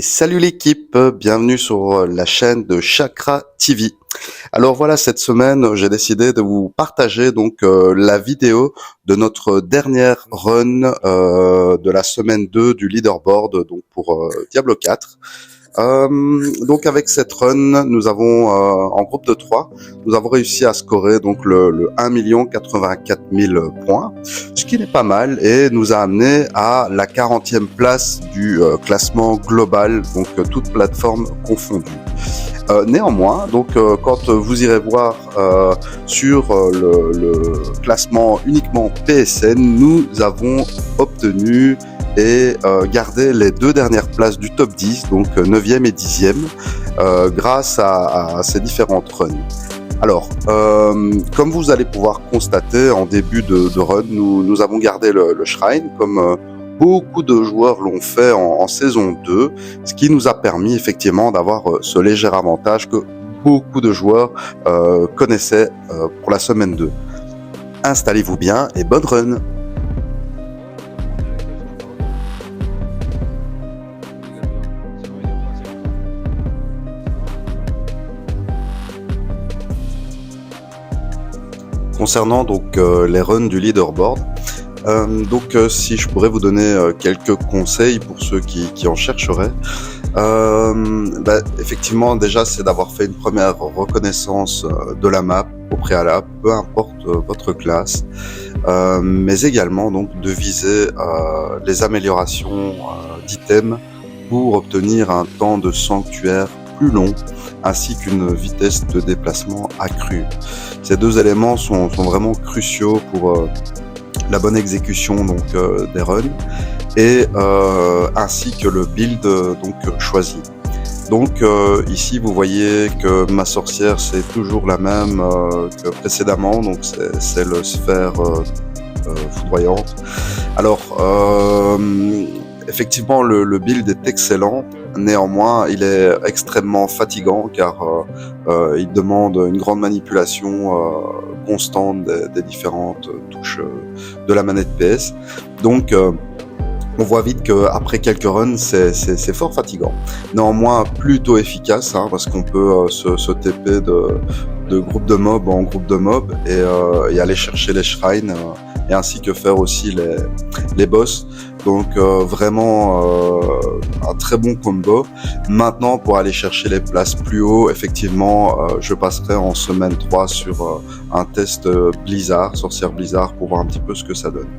Et salut l'équipe, bienvenue sur la chaîne de Chakra TV. Alors voilà, cette semaine, j'ai décidé de vous partager donc la vidéo de notre dernière run de la semaine 2 du leaderboard donc pour Diablo 4. Donc avec cette run, nous avons en groupe de 3, nous avons réussi à scorer donc le 1 084 000 points, ce qui n'est pas mal et nous a amené à la 40e place du classement global, donc toute plateforme confondue. Néanmoins, donc quand vous irez voir sur le classement uniquement PSN, nous avons obtenu et garder les deux dernières places du top 10, donc 9e et 10e, grâce à ces différentes runs. Alors, comme vous allez pouvoir constater en début de run, nous avons gardé le Shrine, comme beaucoup de joueurs l'ont fait en saison 2, ce qui nous a permis effectivement d'avoir ce léger avantage que beaucoup de joueurs connaissaient pour la semaine 2. Installez-vous bien et bonne run! Concernant donc les runs du leaderboard, si je pourrais vous donner quelques conseils pour ceux qui en chercheraient, effectivement déjà c'est d'avoir fait une première reconnaissance de la map au préalable, peu importe votre classe, mais également donc de viser les améliorations d'items pour obtenir un temps de sanctuaire plus long, ainsi qu'une vitesse de déplacement accrue. Ces deux éléments sont vraiment cruciaux pour la bonne exécution donc des runs et ainsi que le build donc choisi. Donc ici vous voyez que ma sorcière c'est toujours la même que précédemment, donc c'est le sphère foudroyante. Alors effectivement le build est excellent, néanmoins il est extrêmement fatigant car il demande une grande manipulation constante des différentes touches de la manette PS. Donc on voit vite qu'après quelques runs c'est fort fatigant, néanmoins plutôt efficace parce qu'on peut se TP de groupe de mobs en groupe de mobs et aller chercher les shrines et ainsi que faire aussi les boss. Donc vraiment un très bon combo. Maintenant pour aller chercher les places plus haut, effectivement je passerai en semaine 3 sur un test Blizzard, sorcière Blizzard, pour voir un petit peu ce que ça donne.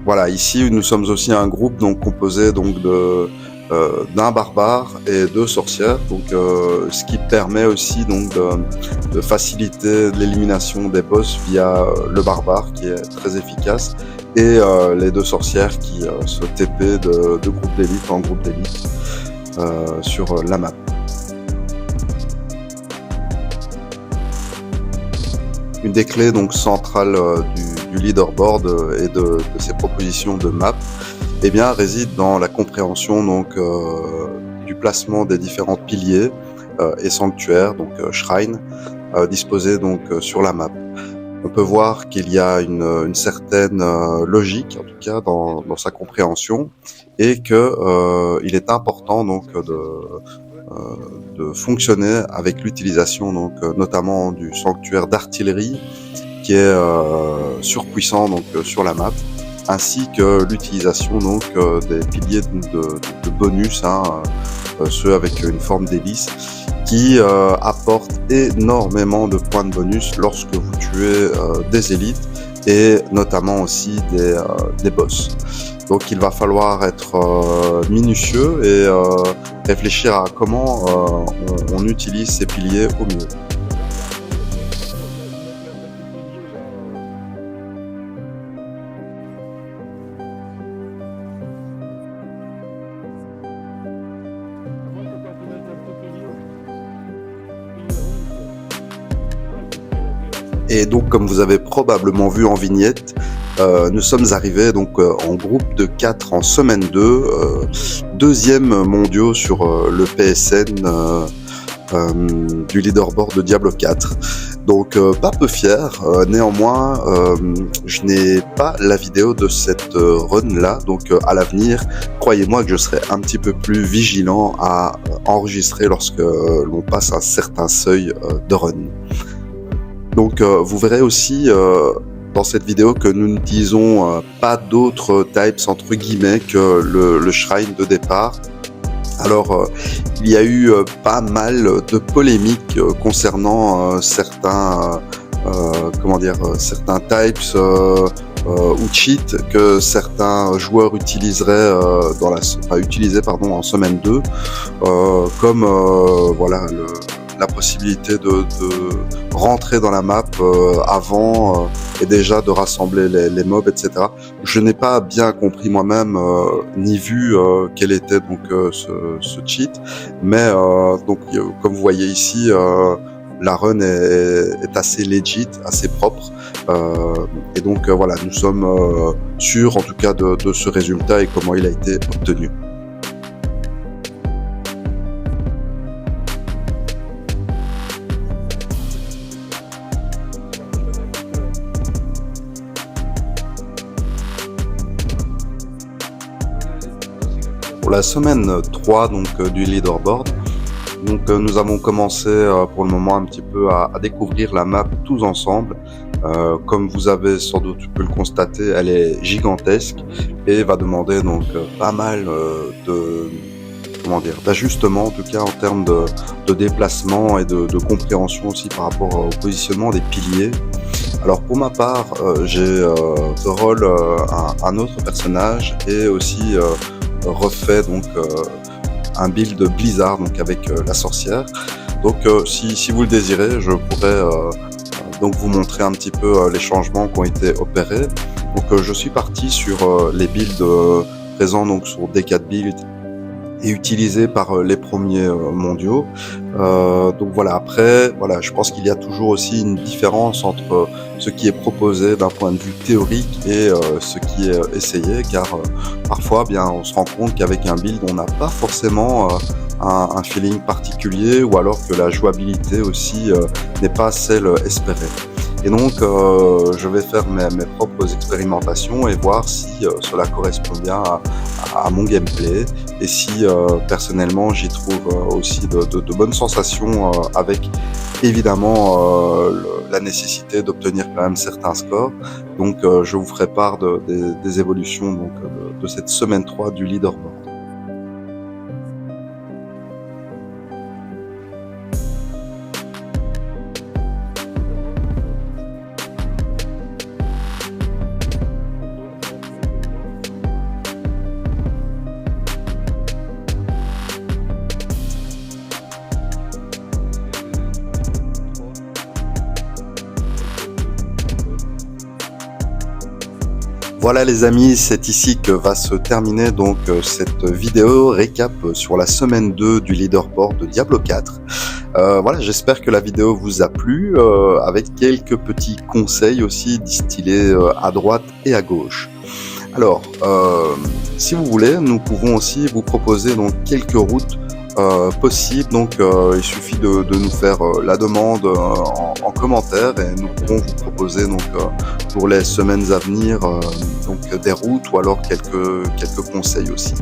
Voilà, ici nous sommes aussi un groupe donc composé donc d'un barbare et deux sorcières, donc ce qui permet aussi donc de faciliter l'élimination des boss via le barbare qui est très efficace et les deux sorcières qui se TP de groupe d'élite en groupe d'élite sur la map. Une des clés donc centrales du leaderboard et de ces propositions de map réside dans la compréhension donc du placement des différents piliers et sanctuaires, donc shrine, disposés donc sur la map. On peut voir qu'il y a une certaine logique, en tout cas dans sa compréhension, et que il est important donc de fonctionner avec l'utilisation donc notamment du sanctuaire d'artillerie qui est surpuissant donc sur la map, ainsi que l'utilisation donc des piliers de bonus, ceux avec une forme d'hélice, qui apportent énormément de points de bonus lorsque vous tuez des élites et notamment aussi des boss. Donc il va falloir être minutieux et réfléchir à comment on utilise ces piliers au mieux. Et donc, comme vous avez probablement vu en vignette, nous sommes arrivés donc en groupe de 4 en semaine 2, deuxième mondiaux sur le PSN du leaderboard de Diablo 4. Donc pas peu fier, néanmoins je n'ai pas la vidéo de cette run là, donc à l'avenir, croyez-moi que je serai un petit peu plus vigilant à enregistrer lorsque l'on passe un certain seuil de run. Donc vous verrez aussi dans cette vidéo que nous n'utilisons pas d'autres types entre guillemets que le shrine de départ. Alors il y a eu pas mal de polémiques concernant certains certains types ou cheats que certains joueurs utiliseraient en semaine 2 comme voilà la possibilité de rentrer dans la map avant et déjà de rassembler les mobs, etc. Je n'ai pas bien compris moi-même ni vu quel était donc ce cheat, mais donc comme vous voyez ici, la run est assez legit, assez propre, et donc voilà, nous sommes sûrs en tout cas de ce résultat et comment il a été obtenu. Pour la semaine 3 donc du leaderboard, donc nous avons commencé pour le moment un petit peu à découvrir la map tous ensemble. Comme vous avez sans doute pu le constater, elle est gigantesque et va demander donc pas mal d'ajustements en tout cas en termes de déplacement et de compréhension aussi par rapport au positionnement des piliers. Alors pour ma part, j'ai de rôle un autre personnage et aussi refait donc un build Blizzard donc avec la sorcière. Donc si vous le désirez, je pourrais donc vous montrer un petit peu les changements qui ont été opérés. Donc je suis parti sur les builds présents donc sur D4 Build et utilisés par les premiers mondiaux. Donc voilà, après voilà, je pense qu'il y a toujours aussi une différence entre ce qui est proposé d'un point de vue théorique et ce qui est essayé, car parfois bien on se rend compte qu'avec un build on n'a pas forcément un feeling particulier, ou alors que la jouabilité aussi n'est pas celle espérée. Et donc je vais faire mes propres expérimentations et voir si cela correspond bien à mon gameplay, et si personnellement j'y trouve aussi de bonnes sensations, avec évidemment la nécessité d'obtenir quand même certains scores. Donc je vous ferai part des évolutions donc, de cette semaine 3 du leaderboard. Voilà les amis, c'est ici que va se terminer donc cette vidéo récap sur la semaine 2 du leaderboard de Diablo 4. Voilà, j'espère que la vidéo vous a plu, avec quelques petits conseils aussi distillés à droite et à gauche. Alors, si vous voulez, nous pouvons aussi vous proposer donc quelques routes possibles. Donc il suffit de nous faire la demande en commentaire, et nous pourrons vous proposer donc pour les semaines à venir donc des routes, ou alors quelques conseils aussi.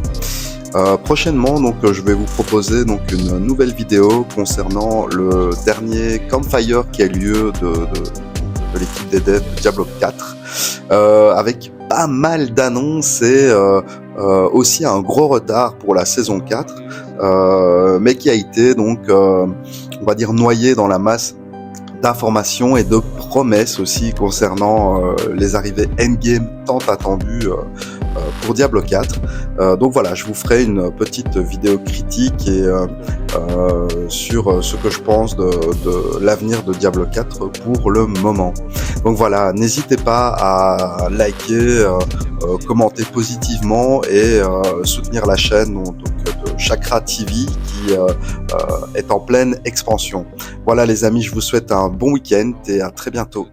Prochainement donc je vais vous proposer donc une nouvelle vidéo concernant le dernier campfire qui a eu lieu de l'équipe des devs de Diablo 4, avec pas mal d'annonces et aussi un gros retard pour la saison 4, mais qui a été donc on va dire noyé dans la masse d'informations et de promesses aussi concernant les arrivées endgame tant attendues pour Diablo 4. Donc voilà, je vous ferai une petite vidéo critique et sur ce que je pense de l'avenir de Diablo 4 pour le moment. Donc voilà, n'hésitez pas à liker, commenter positivement et soutenir la chaîne donc, de Chakra TV qui est en pleine expansion. Voilà les amis, je vous souhaite un bon week-end et à très bientôt.